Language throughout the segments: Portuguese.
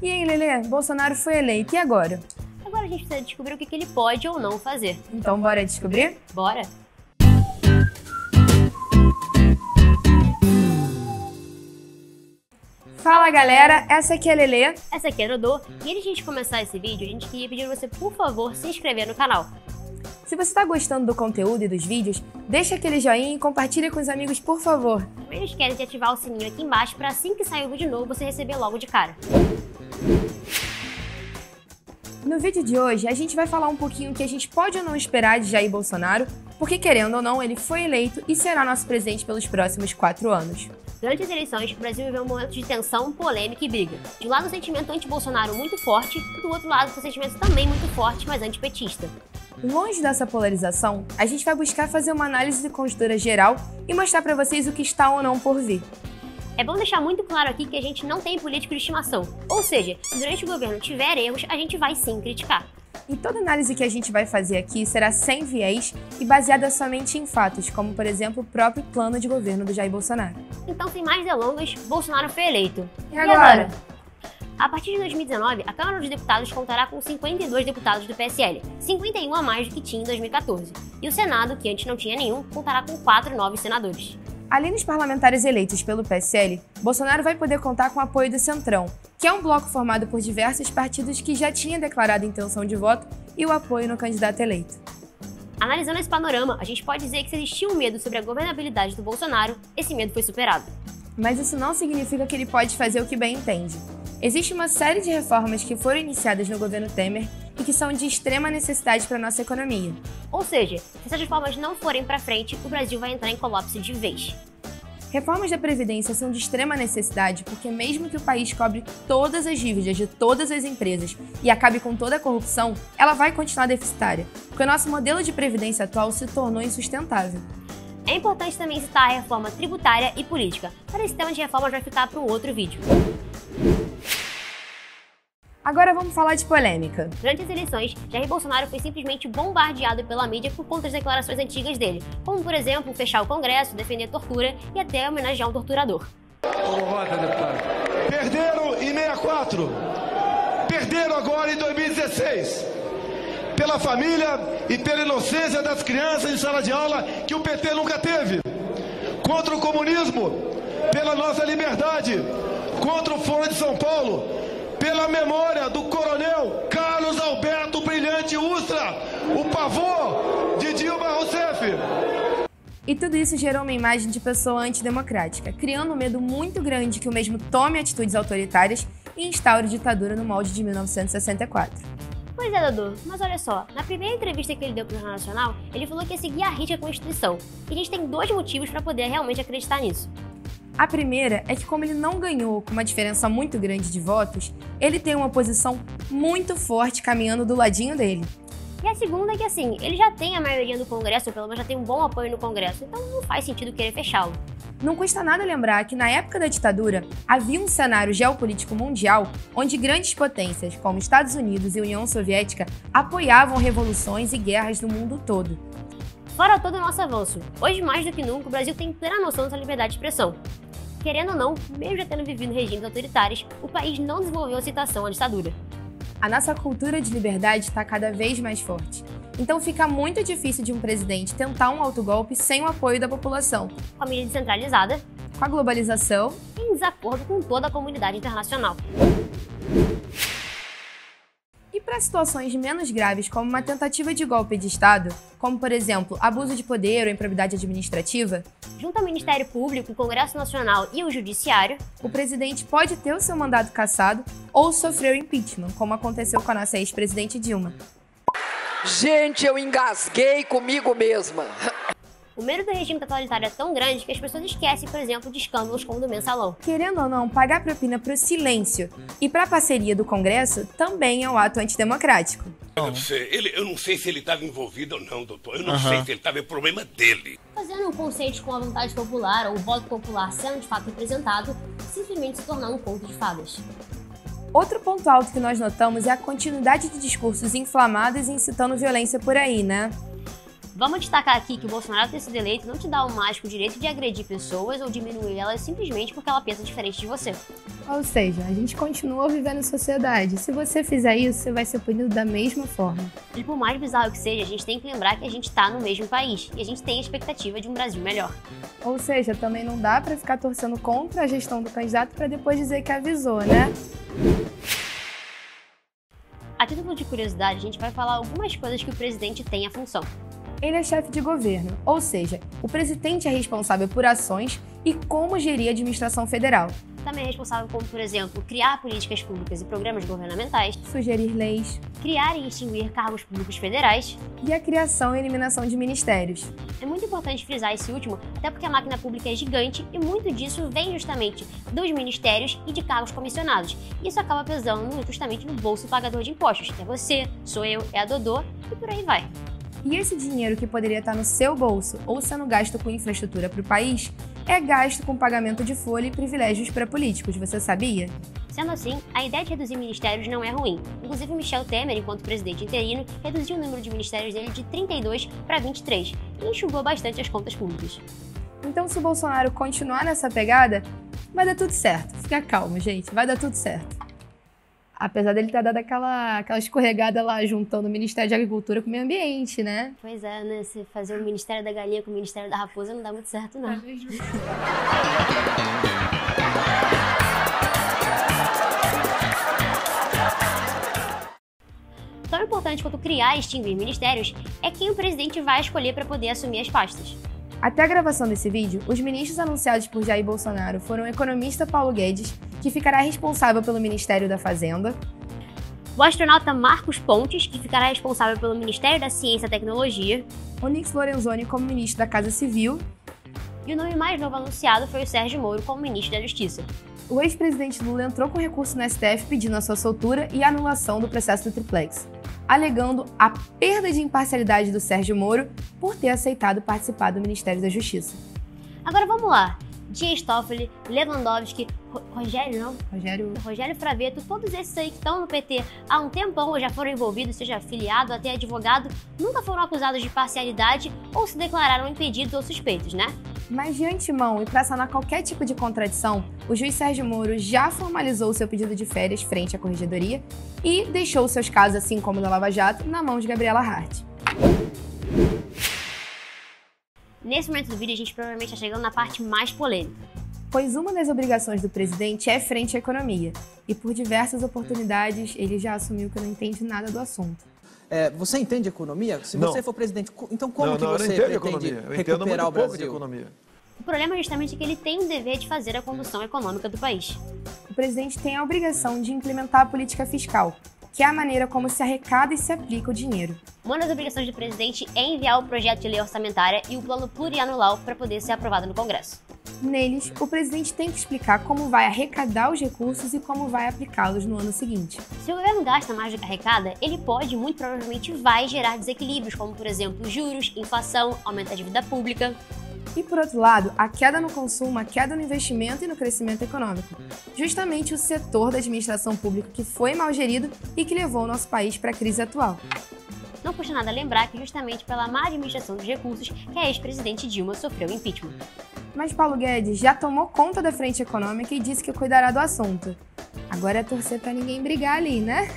E aí, Lelê, Bolsonaro foi eleito, e agora? Agora a gente precisa descobrir o que ele pode ou não fazer. Então bora descobrir? Bora! Fala galera, essa aqui é a Lelê. Essa aqui é a Dodô, e antes de a gente começar esse vídeo, a gente queria pedir a você, por favor, se inscrever no canal. Se você está gostando do conteúdo e dos vídeos, deixa aquele joinha e compartilha com os amigos, por favor. Não esquece de ativar o sininho aqui embaixo para assim que sair o vídeo novo você receber logo de cara. No vídeo de hoje, a gente vai falar um pouquinho o que a gente pode ou não esperar de Jair Bolsonaro, porque querendo ou não, ele foi eleito e será nosso presidente pelos próximos 4 anos. Durante as eleições, o Brasil viveu um momento de tensão, polêmica e briga. De um lado, um sentimento anti-Bolsonaro muito forte, e do outro lado, um sentimento também muito forte, mas antipetista. Longe dessa polarização, a gente vai buscar fazer uma análise de conjuntura geral e mostrar para vocês o que está ou não por vir. É bom deixar muito claro aqui que a gente não tem político de estimação, ou seja, se durante o governo tiver erros, a gente vai sim criticar. E toda análise que a gente vai fazer aqui será sem viés e baseada somente em fatos, como por exemplo o próprio plano de governo do Jair Bolsonaro. Então, sem mais delongas, Bolsonaro foi eleito. E agora? A partir de 2019, a Câmara dos Deputados contará com 52 deputados do PSL, 51 a mais do que tinha em 2014. E o Senado, que antes não tinha nenhum, contará com 4 novos senadores. Além dos parlamentares eleitos pelo PSL, Bolsonaro vai poder contar com o apoio do Centrão, que é um bloco formado por diversos partidos que já tinha declarado intenção de voto e o apoio no candidato eleito. Analisando esse panorama, a gente pode dizer que se existia um medo sobre a governabilidade do Bolsonaro, esse medo foi superado. Mas isso não significa que ele pode fazer o que bem entende. Existe uma série de reformas que foram iniciadas no governo Temer e que são de extrema necessidade para a nossa economia. Ou seja, se essas reformas não forem para frente, o Brasil vai entrar em colapso de vez. Reformas da Previdência são de extrema necessidade porque mesmo que o país cobre todas as dívidas de todas as empresas e acabe com toda a corrupção, ela vai continuar deficitária, porque o nosso modelo de previdência atual se tornou insustentável. É importante também citar a reforma tributária e política, mas esse tema de reformas vai ficar para um outro vídeo. Agora vamos falar de polêmica. Durante as eleições, Jair Bolsonaro foi simplesmente bombardeado pela mídia por conta das declarações antigas dele, como por exemplo, fechar o Congresso, defender a tortura e até homenagear um torturador. Perderam em 64, perderam agora em 2016, pela família e pela inocência das crianças em sala de aula que o PT nunca teve, contra o comunismo, pela nossa liberdade, contra o Fórum de São Paulo, pela memória do coronel Carlos Alberto Brilhante Ustra, o pavor de Dilma Rousseff. E tudo isso gerou uma imagem de pessoa antidemocrática, criando um medo muito grande que o mesmo tome atitudes autoritárias e instaure ditadura no molde de 1964. Pois é, Dudu, mas olha só, na primeira entrevista que ele deu para o Jornal Nacional, ele falou que ia seguir à risca a Constituição, e a gente tem 2 motivos para poder realmente acreditar nisso. A primeira é que como ele não ganhou com uma diferença muito grande de votos, ele tem uma posição muito forte caminhando do ladinho dele. E a segunda é que assim, ele já tem a maioria do Congresso, ou pelo menos já tem um bom apoio no Congresso, então não faz sentido querer fechá-lo. Não custa nada lembrar que na época da ditadura havia um cenário geopolítico mundial onde grandes potências como Estados Unidos e União Soviética apoiavam revoluções e guerras no mundo todo. Fora todo o nosso avanço, hoje mais do que nunca o Brasil tem plena noção dessa liberdade de expressão. Querendo ou não, mesmo já tendo vivido regimes autoritários, o país não desenvolveu a citação à ditadura. A nossa cultura de liberdade está cada vez mais forte. Então fica muito difícil de um presidente tentar um autogolpe sem o apoio da população. Com a mídia descentralizada, com a globalização e em desacordo com toda a comunidade internacional. E para situações menos graves, como uma tentativa de golpe de Estado, como por exemplo, abuso de poder ou improbidade administrativa, junto ao Ministério Público, o Congresso Nacional e o Judiciário, o presidente pode ter o seu mandato cassado ou sofrer o impeachment, como aconteceu com a nossa ex-presidente Dilma. Gente, eu engasguei comigo mesma. O medo do regime totalitário é tão grande que as pessoas esquecem, por exemplo, de escândalos como o do Mensalão. Querendo ou não, pagar propina pro silêncio e pra parceria do Congresso também é um ato antidemocrático. Eu não sei se ele estava envolvido ou não, doutor. Eu não sei se ele estava, é problema dele. Fazendo um conceito com a vontade popular ou o voto popular sendo de fato representado, simplesmente se tornar um conto de fadas. Outro ponto alto que nós notamos é a continuidade de discursos inflamados e incitando violência por aí, né? Vamos destacar aqui que o Bolsonaro ter sido eleito não te dá o mágico direito de agredir pessoas ou diminuir elas simplesmente porque ela pensa diferente de você. Ou seja, a gente continua vivendo em sociedade. Se você fizer isso, você vai ser punido da mesma forma. E por mais bizarro que seja, a gente tem que lembrar que a gente tá no mesmo país e a gente tem a expectativa de um Brasil melhor. Ou seja, também não dá pra ficar torcendo contra a gestão do candidato pra depois dizer que avisou, né? A título de curiosidade, a gente vai falar algumas coisas que o presidente tem a função. Ele é chefe de governo, ou seja, o presidente é responsável por ações e como gerir a administração federal. Também é responsável como, por exemplo, criar políticas públicas e programas governamentais, Sugerir leis criar e extinguir cargos públicos federais. e a criação e eliminação de ministérios. É muito importante frisar esse último, até porque a máquina pública é gigante e muito disso vem justamente dos ministérios e de cargos comissionados. Isso acaba pesando justamente no bolso do pagador de impostos, que é você, sou eu, é a Dodô e por aí vai. E esse dinheiro que poderia estar no seu bolso ou sendo gasto com infraestrutura para o país, é gasto com pagamento de folha e privilégios para políticos, você sabia? Sendo assim, a ideia de reduzir ministérios não é ruim. Inclusive, Michel Temer, enquanto presidente interino, reduziu o número de ministérios dele de 32 para 23 e enxugou bastante as contas públicas. Então, se o Bolsonaro continuar nessa pegada, vai dar tudo certo. Fica calmo, gente, vai dar tudo certo. Apesar dele ter dado aquela escorregada lá, juntando o Ministério de Agricultura com o Meio Ambiente, né? Pois é, né? Se fazer o Ministério da Galinha com o Ministério da Raposa não dá muito certo, não. Tão importante quanto criar e extinguir ministérios é quem o presidente vai escolher para poder assumir as pastas. Até a gravação desse vídeo, os ministros anunciados por Jair Bolsonaro foram o economista Paulo Guedes, que ficará responsável pelo Ministério da Fazenda, O astronauta Marcos Pontes, que ficará responsável pelo Ministério da Ciência e Tecnologia, Onyx Lorenzoni como ministro da Casa Civil, e o nome mais novo anunciado foi o Sérgio Moro como ministro da Justiça. o ex-presidente Lula entrou com recurso no STF pedindo a sua soltura e a anulação do processo do Triplex, alegando a perda de imparcialidade do Sérgio Moro por ter aceitado participar do Ministério da Justiça. Agora vamos lá. Dias Toffoli, Lewandowski, Rogério Fravetto, todos esses aí que estão no PT há um tempão ou já foram envolvidos, seja afiliado, até advogado, nunca foram acusados de parcialidade ou se declararam impedidos ou suspeitos, né? Mas de antemão, e para sanar qualquer tipo de contradição, o juiz Sérgio Moro já formalizou seu pedido de férias frente à Corregedoria e deixou seus casos, assim como o da Lava Jato, na mão de Gabriela Hart. Nesse momento do vídeo, a gente provavelmente está chegando na parte mais polêmica. Pois uma das obrigações do presidente é frente à economia, e por diversas oportunidades ele já assumiu que não entende nada do assunto. Você entende economia? Se Não. você for presidente, então como que eu não você entendo pretende economia. Eu entendo recuperar muito o pouco de Brasil? economia. O problema é justamente que ele tem o dever de fazer a condução econômica do país. O presidente tem a obrigação de implementar a política fiscal, que é a maneira como se arrecada e se aplica o dinheiro. Uma das obrigações do presidente é enviar o projeto de lei orçamentária e o plano plurianual para poder ser aprovado no Congresso. Neles, o presidente tem que explicar como vai arrecadar os recursos e como vai aplicá-los no ano seguinte. Se o governo gasta mais do que arrecada, ele pode, muito provavelmente, vai gerar desequilíbrios, como, por exemplo, juros, inflação, aumento da dívida pública. E por outro lado, a queda no consumo, a queda no investimento e no crescimento econômico. Justamente o setor da administração pública que foi mal gerido e que levou o nosso país para a crise atual. Não custa nada lembrar que justamente pela má administração dos recursos que a ex-presidente Dilma sofreu impeachment. Mas Paulo Guedes já tomou conta da frente econômica e disse que cuidará do assunto. Agora é torcer para ninguém brigar ali, né?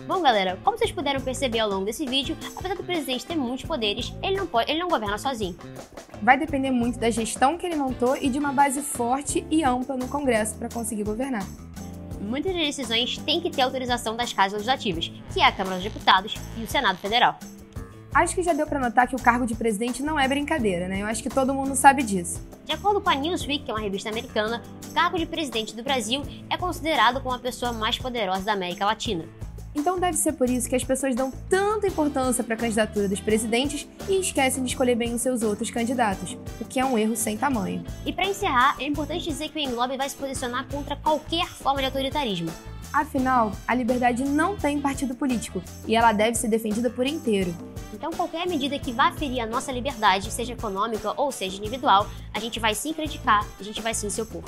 Bom, galera, como vocês puderam perceber ao longo desse vídeo, apesar do presidente ter muitos poderes, ele não governa sozinho. Vai depender muito da gestão que ele montou e de uma base forte e ampla no Congresso para conseguir governar. Muitas das decisões têm que ter autorização das casas legislativas, que é a Câmara dos Deputados e o Senado Federal. Acho que já deu para notar que o cargo de presidente não é brincadeira, né? Eu acho que todo mundo sabe disso. De acordo com a Newsweek, que é uma revista americana, o cargo de presidente do Brasil é considerado como a pessoa mais poderosa da América Latina. Então deve ser por isso que as pessoas dão tanta importância para a candidatura dos presidentes e esquecem de escolher bem os seus outros candidatos, o que é um erro sem tamanho. E para encerrar, é importante dizer que o Englobe vai se posicionar contra qualquer forma de autoritarismo. Afinal, a liberdade não tem partido político e ela deve ser defendida por inteiro. Então, qualquer medida que vá ferir a nossa liberdade, seja econômica ou seja individual, a gente vai sim criticar, a gente vai sim se opor.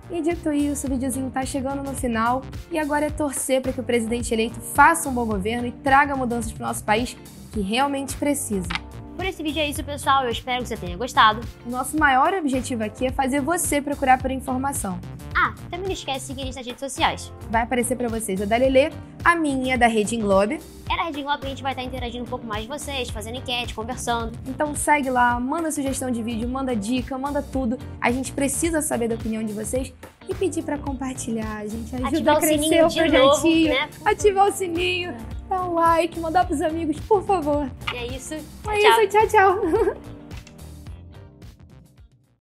E dito isso, o videozinho tá chegando no final e agora é torcer para que o presidente eleito faça um bom governo e traga mudanças para o nosso país que realmente precisa. Por esse vídeo é isso, pessoal. Eu espero que você tenha gostado. O nosso maior objetivo aqui é fazer você procurar por informação. Ah, também não esquece de seguir a gente nas redes sociais. Vai aparecer para vocês a da Lelê, a minha da Rede Englobe. É na Rede Englobe que a gente vai estar interagindo um pouco mais de vocês, fazendo enquete, conversando. Então segue lá, manda sugestão de vídeo, manda dica, manda tudo. A gente precisa saber da opinião de vocês e pedir para compartilhar. A gente ajuda Ativar a o crescer sininho o de projetinho. novo, né? Ativar o sininho, dar um like, mandar pros amigos, por favor. E é isso. É isso, tchau, tchau.